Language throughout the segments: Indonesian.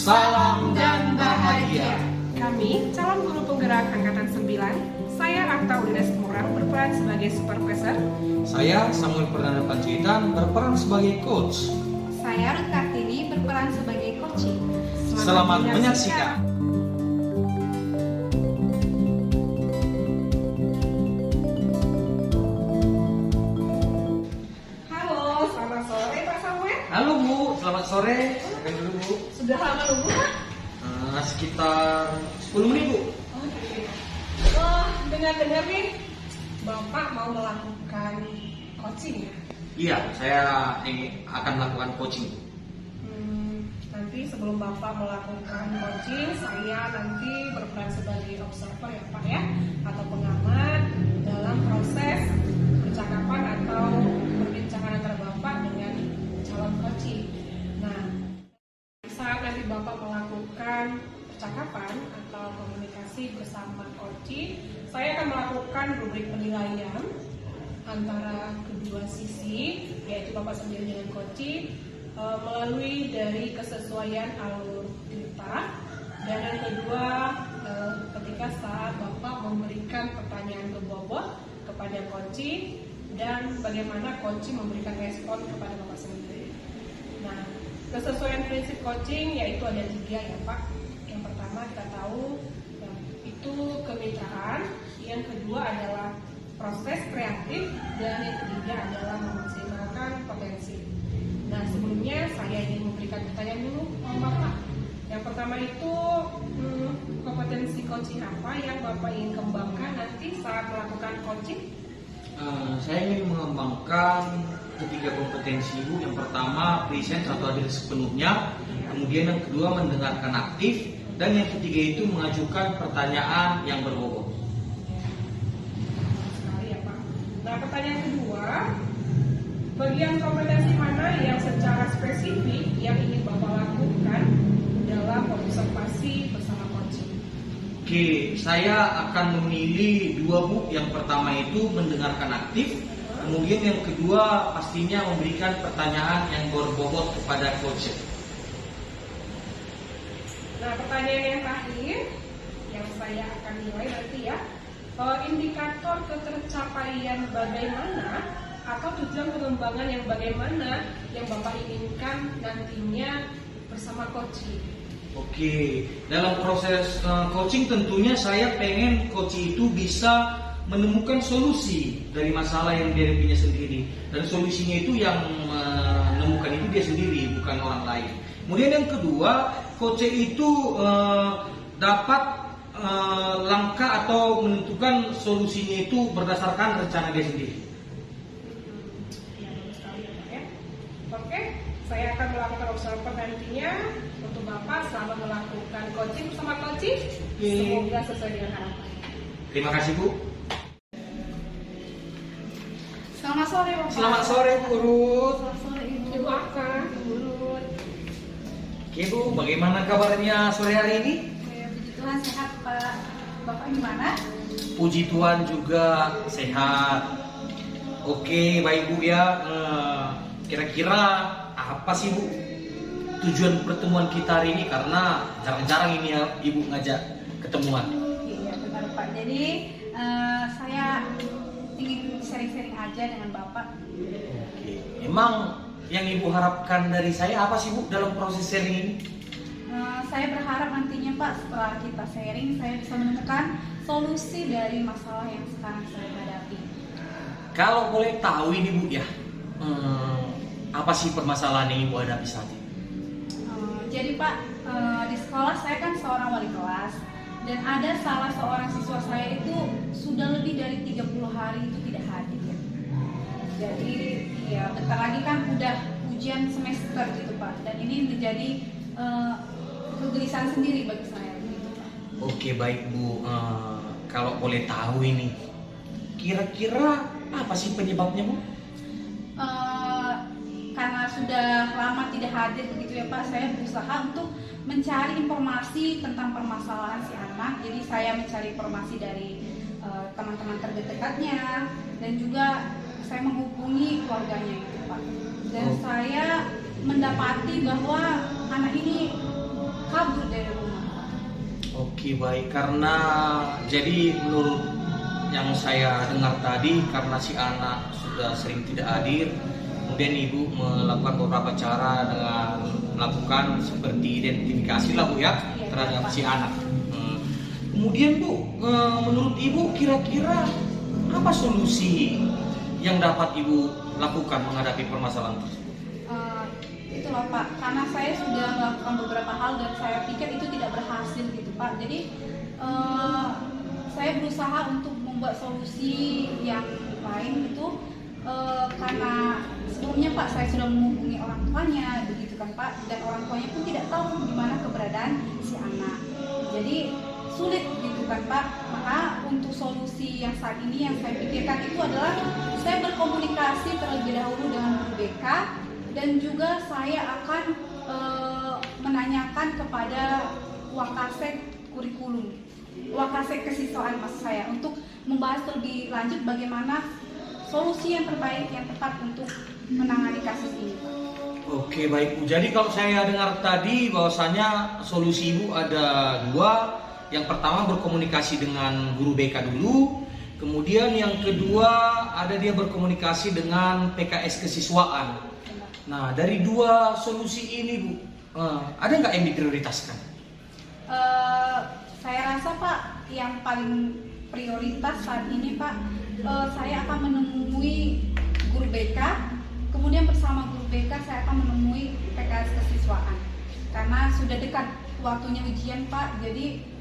Salam dan bahagia. Kami, calon guru penggerak Angkatan 9, saya Arta Ulines Murang berperan sebagai supervisor. Saya Samuel Perdana Panjaitan berperan sebagai coach. Saya Ruth Kartini berperan sebagai coaching. Selamat menyaksikan. Halo, selamat sore Pak Samuel. Halo Bu, selamat sore. Silakan dulu Bu. Sudah lama nunggu Pak? Sekitar 10 menit Bu. Oh, gitu. Wah, dengar-dengar nih, Bapak mau melakukan coaching ya? Iya, saya akan melakukan coaching. Nanti sebelum Bapak melakukan coaching, saya nanti berperan sebagai observer ya Pak ya, atau pengamat dalam proses percakapan atau perbincangan antara Bapak dengan calon coaching. Nah, saat nanti Bapak melakukan percakapan atau komunikasi bersama coaching, saya akan melakukan rubrik penilaian antara kedua sisi, yaitu Bapak sendiri dengan coaching, melalui dari kesesuaian alur cerita, dan yang kedua ketika saat Bapak memberikan pertanyaan ke bobot kepada coaching dan bagaimana coaching memberikan respon kepada Bapak sendiri. Nah, kesesuaian prinsip coaching yaitu ada 3 ya Pak. Yang pertama kita tahu itu kemitraan, yang kedua adalah proses kreatif, dan yang ketiga adalah memaksimalkan potensi. Nah, sebelumnya saya ingin memberikan pertanyaan dulu Bapak. Yang pertama itu kompetensi coaching apa yang Bapak ingin kembangkan nanti saat melakukan coaching? Saya ingin mengembangkan ketiga kompetensi Bu. Yang pertama present atau hadir sepenuhnya, kemudian yang kedua mendengarkan aktif, dan yang ketiga itu mengajukan pertanyaan yang berbobot. Nah, pertanyaan kedua, bagian kompetensi mana yang secara spesifik yang ingin Bapak lakukan dalam observasi bersama coaching? Oke, saya akan memilih 2 Bu. Yang pertama itu mendengarkan aktif, kemudian yang kedua pastinya memberikan pertanyaan yang berbobot kepada coach. Nah, pertanyaan yang terakhir yang saya akan nilai nanti ya, indikator ketercapaian bagaimana atau tujuan pengembangan yang bagaimana yang Bapak inginkan nantinya bersama coaching. Oke, dalam proses coaching tentunya saya pengen coach itu bisa menemukan solusi dari masalah yang dihadapinya sendiri, dan solusinya itu yang menemukan itu dia sendiri, bukan orang lain. Kemudian yang kedua, coach itu dapat langkah atau menentukan solusinya itu berdasarkan rencana dia sendiri. Ya, bagus sekali ya Pak ya. Oke, saya akan melakukan observer nantinya untuk Bapak selama melakukan coaching bersama coaching. Semoga sesuai dengan harapan. Terima kasih Bu. Selamat sore Bapak. Selamat sore Bu Ruth. Selamat sore Ibu. Ibu Aka. Ibu Ruth. Oke Bu, bagaimana kabarnya sore hari ini? Puji Tuhan sehat Pak. Bapak gimana? Puji Tuhan juga sehat. Oke, baik Bu ya. Kira-kira apa sih Bu tujuan pertemuan kita hari ini? Karena jarang-jarang ini ya Ibu ngajak ketemuan. Iya benar Pak. Jadi saya ingin sharing-sharing aja dengan Bapak. Oke. Emang yang Ibu harapkan dari saya apa sih Bu dalam proses sharing ini? Saya berharap nantinya Pak setelah kita sharing saya bisa menemukan solusi dari masalah yang sekarang saya hadapi. Kalau boleh tahu ini Bu ya, apa sih permasalahan yang Ibu hadapi saat ini? Jadi Pak, di sekolah saya kan seorang wali kelas, dan ada salah seorang siswa saya itu sudah lebih dari 30 hari itu tidak hadir. Jadi ya bentar lagi kan udah ujian semester gitu Pak, dan ini menjadi kegelisahan sendiri bagi saya gitu Pak. Oke baik Bu, kalau boleh tahu ini kira-kira apa sih penyebabnya Bu? Karena sudah lama tidak hadir begitu ya Pak, saya berusaha untuk mencari informasi tentang permasalahan si anak. Jadi saya mencari informasi dari teman-teman terdekatnya, dan juga saya menghubungi keluarganya itu Pak. Dan saya mendapati bahwa anak ini kabur dari rumah. Oke, baik. Karena jadi menurut yang saya dengar tadi, karena si anak sudah sering tidak hadir, kemudian ibu melakukan beberapa cara dengan melakukan seperti identifikasi lah Bu ya terhadap si anak. Kemudian Bu, menurut ibu kira-kira apa solusi yang dapat ibu lakukan menghadapi permasalahan tersebut? Itu loh Pak, karena saya sudah melakukan beberapa hal dan saya pikir itu tidak berhasil gitu Pak. Jadi saya berusaha untuk membuat solusi yang lain itu karena sebelumnya Pak saya sudah menghubungi orang tuanya begitu kan Pak, dan orang tuanya pun tidak tahu di mana keberadaan si anak. Jadi sulit gitu kan Pak. Maka untuk solusi yang saat ini yang saya pikirkan itu adalah saya berkomunikasi terlebih dahulu dengan guru BK, dan juga saya akan menanyakan kepada Wakasek kurikulum, Wakasek kesiswaan maksud saya, untuk membahas lebih lanjut bagaimana solusi yang terbaik yang tepat untuk menangani kasus ini. Oke, baik Bu. Jadi kalau saya dengar tadi bahwasanya solusi Ibu ada dua. Yang pertama berkomunikasi dengan guru BK dulu. Kemudian yang kedua ada dia berkomunikasi dengan PKS kesiswaan. Nah, dari dua solusi ini Bu, ada nggak yang diprioritaskan? Saya rasa Pak yang paling prioritas saat ini Pak, saya akan menemui guru BK, kemudian bersama guru BK saya akan menemui PKS kesiswaan, karena sudah dekat waktunya ujian Pak. Jadi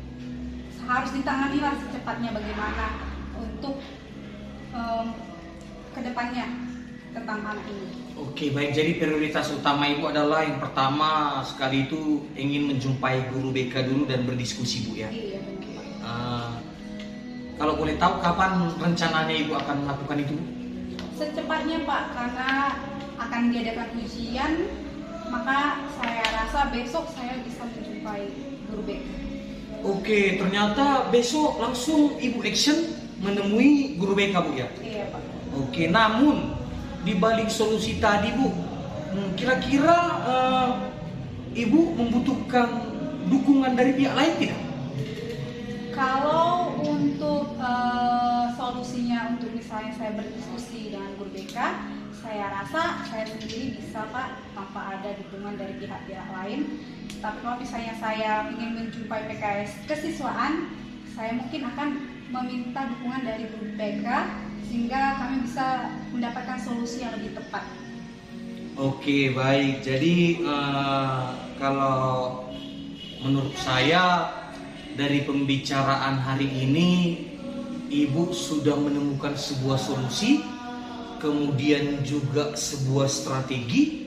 harus ditangani lah secepatnya bagaimana untuk kedepannya tentang anak ini. Oke, baik. Jadi prioritas utama Ibu adalah yang pertama sekali itu ingin menjumpai guru BK dulu dan berdiskusi Bu ya. Iya benar. Kalau boleh tahu kapan rencananya Ibu akan melakukan itu? Secepatnya Pak, karena akan diadakan ujian, maka saya rasa besok saya bisa menjumpai guru BK. Oke, ternyata besok langsung Ibu action menemui guru BK Bu ya? Iya Pak. Oke, namun di balik solusi tadi Bu, kira-kira Ibu membutuhkan dukungan dari pihak lain tidak? Kalau untuk solusinya, untuk misalnya saya berdiskusi dengan guru BK, saya rasa saya sendiri bisa Pak, tanpa ada dukungan dari pihak-pihak lain. Tapi kalau misalnya saya ingin menjumpai PKS kesiswaan, saya mungkin akan meminta dukungan dari guru BK sehingga kami bisa mendapatkan solusi yang lebih tepat. Oke, baik. Jadi kalau menurut saya dari pembicaraan hari ini Ibu sudah menemukan sebuah solusi, kemudian juga sebuah strategi.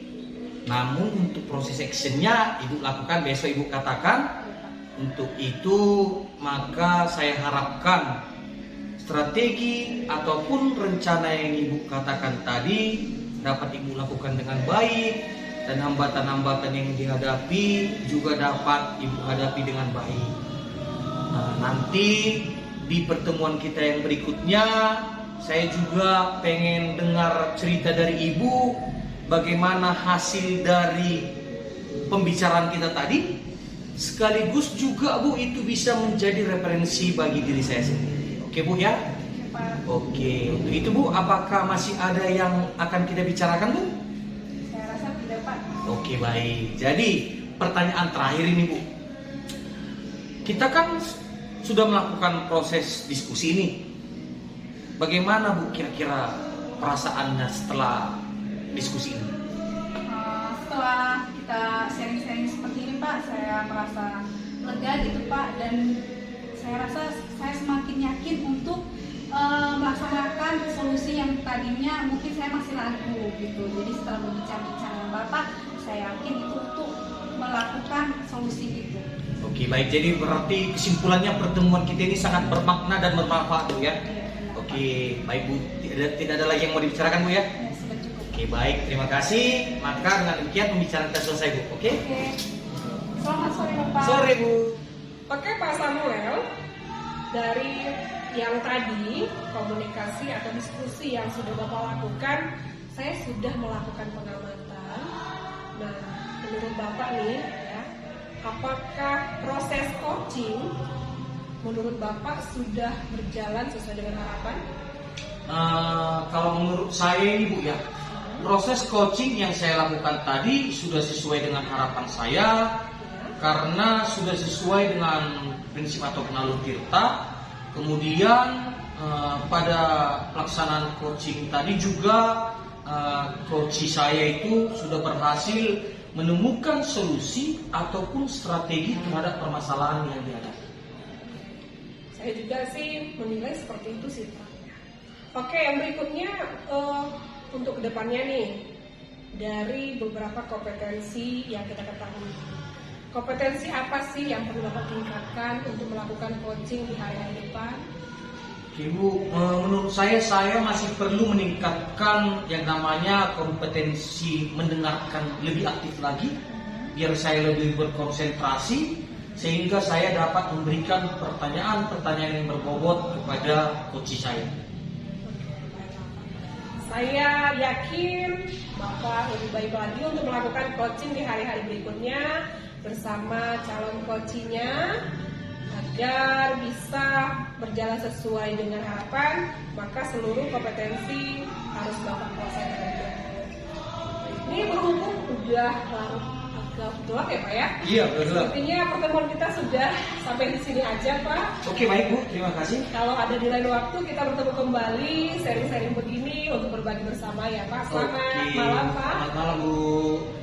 Namun untuk proses actionnya Ibu lakukan besok Ibu katakan. Untuk itu maka saya harapkan strategi ataupun rencana yang Ibu katakan tadi dapat Ibu lakukan dengan baik, dan hambatan-hambatan yang dihadapi juga dapat Ibu hadapi dengan baik. Nah, nanti di pertemuan kita yang berikutnya saya juga pengen dengar cerita dari Ibu bagaimana hasil dari pembicaraan kita tadi, sekaligus juga Bu itu bisa menjadi referensi bagi diri saya sendiri. Oke Bu ya? Oke, untuk itu Bu, apakah masih ada yang akan kita bicarakan Bu? Saya rasa tidak Pak. Oke, baik. Jadi pertanyaan terakhir ini Bu, kita kan sudah melakukan proses diskusi ini. Bagaimana Bu kira-kira perasaannya setelah diskusi ini? Setelah kita sharing-sharing seperti ini Pak, saya merasa lega gitu Pak, dan saya rasa saya semakin yakin untuk melaksanakan solusi yang tadinya mungkin saya masih ragu gitu. Jadi setelah berbicara-bicara dengan Bapak, saya yakin itu untuk melakukan solusi itu. Oke, baik. Jadi berarti kesimpulannya pertemuan kita ini sangat bermakna dan bermanfaat Bu ya? Oke, baik Bu. Tidak ada lagi yang mau dibicarakan Bu ya? Sudah cukup. Oke, baik. Terima kasih. Maka dengan demikian pembicaraan kita selesai Bu. Oke? Selamat sore Bapak. Sore Bu. Oke Pak Samuel, dari yang tadi komunikasi atau diskusi yang sudah Bapak lakukan, saya sudah melakukan pengamatan. Nah, menurut Bapak nih ya, apakah proses coaching menurut Bapak sudah berjalan sesuai dengan harapan? Kalau menurut saya ini Bu ya, proses coaching yang saya lakukan tadi sudah sesuai dengan harapan saya, karena sudah sesuai dengan prinsip atau penalur tirta. Kemudian pada pelaksanaan coaching tadi juga coach saya itu sudah berhasil menemukan solusi ataupun strategi terhadap permasalahan yang dihadapi. Saya juga sih menilai seperti itu sih Pak. Oke, yang berikutnya untuk kedepannya nih, dari beberapa kompetensi yang kita ketahui, kompetensi apa sih yang perlu Bapak tingkatkan untuk melakukan coaching di hari-hari depan? Ibu, menurut saya masih perlu meningkatkan yang namanya kompetensi mendengarkan lebih aktif lagi, biar saya lebih berkonsentrasi, sehingga saya dapat memberikan pertanyaan-pertanyaan yang berbobot kepada coach saya. Saya yakin Bapak lebih baik lagi untuk melakukan coaching di hari-hari berikutnya bersama calon coachingnya agar bisa berjalan sesuai dengan harapan. Maka seluruh kompetensi harus Bapak kuasai. Ini berhubung udah larut agak gelap ya Pak ya? Iya, betul. Sepertinya pertemuan kita sudah sampai di sini aja Pak. Oke, baik Bu, terima kasih. Kalau ada di lain waktu kita bertemu kembali sharing-sharing begini untuk berbagi bersama ya Pak. Selamat malam Pak. Selamat malam Bu.